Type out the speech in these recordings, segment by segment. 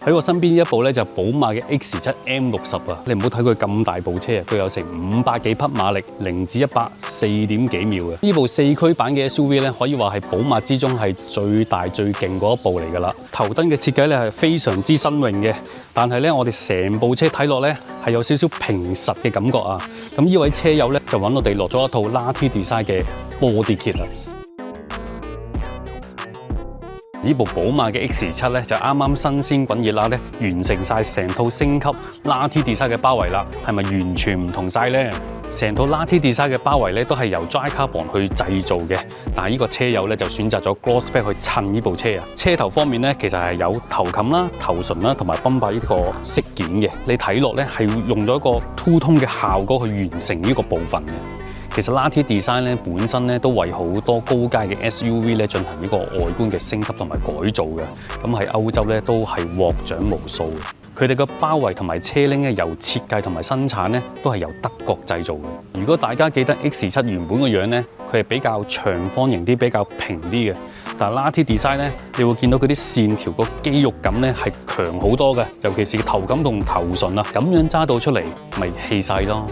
喺我身邊呢一部咧就寶馬嘅 X7 M60啊，你唔好睇佢咁大部車啊，佢有成500幾匹馬力，0至100 4點幾秒嘅。呢部4驅版嘅 SUV 咧，可以話係寶馬之中係最大最勁嗰一部嚟㗎啦。頭燈嘅設計咧係非常之新穎嘅，但係咧我哋成部車睇落咧係有少少平實嘅感覺啊。咁呢位車友咧就揾我哋落咗一套 Lati Design 嘅 Body Kit 啦。呢部寶馬嘅 X7咧就啱啱新鮮滾熱辣咧，完成晒成套升級 Lati Design 嘅包圍啦，係咪完全唔同晒呢？成套 Lati Design 嘅包圍咧都係由 Dry Carbon 去製造嘅，但係呢個車友咧就選擇咗 Gloss Black 去襯呢部車啊。車頭方面咧其實係有頭冚啦、頭唇啦同埋泵把呢個飾件嘅，你睇落咧係用咗一個 Two Tone 嘅效果去完成呢個部分嘅。其實 Lati Design 咧本身咧都為好多高階嘅 SUV 咧進行呢個外觀嘅升級同埋改造嘅，咁喺歐洲咧都係獲獎無數嘅。佢哋嘅包圍同埋車鈴咧由設計同埋生產咧都係由德國製造嘅。如果大家記得 X7 原本個樣咧，佢係比較長方形啲、比較平啲嘅，但係 Lati Design 咧，你會見到佢啲線條個肌肉感咧係強好多嘅，尤其是頭感同頭唇啊，咁樣揸到出嚟咪氣勢咯。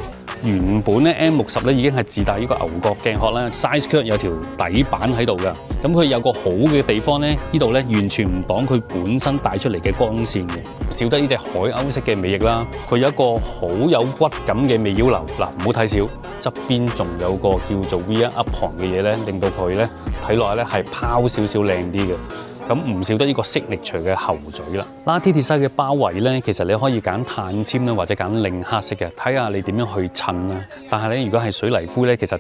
原本咧 M60咧已經係自帶呢個牛角鏡殼啦 ，side skirt 有條底板喺度㗎。咁佢有個好嘅地方咧，呢度咧完全唔擋佢本身帶出嚟嘅光線嘅。少得呢隻海鷗式嘅尾翼啦，佢有一個好有骨感嘅尾腰流。嗱，唔好睇少，側邊仲有個叫做 V1 Up 旁嘅嘢咧，令到佢咧睇落去咧係拋少少靚啲嘅。咁唔少得呢個 Signature 嘅後嘴啦。Lati Design 嘅包圍咧，其實你可以揀碳纖啦，或者揀零黑色嘅，睇下你點樣去襯啦。但係咧，如果係水泥灰咧，其實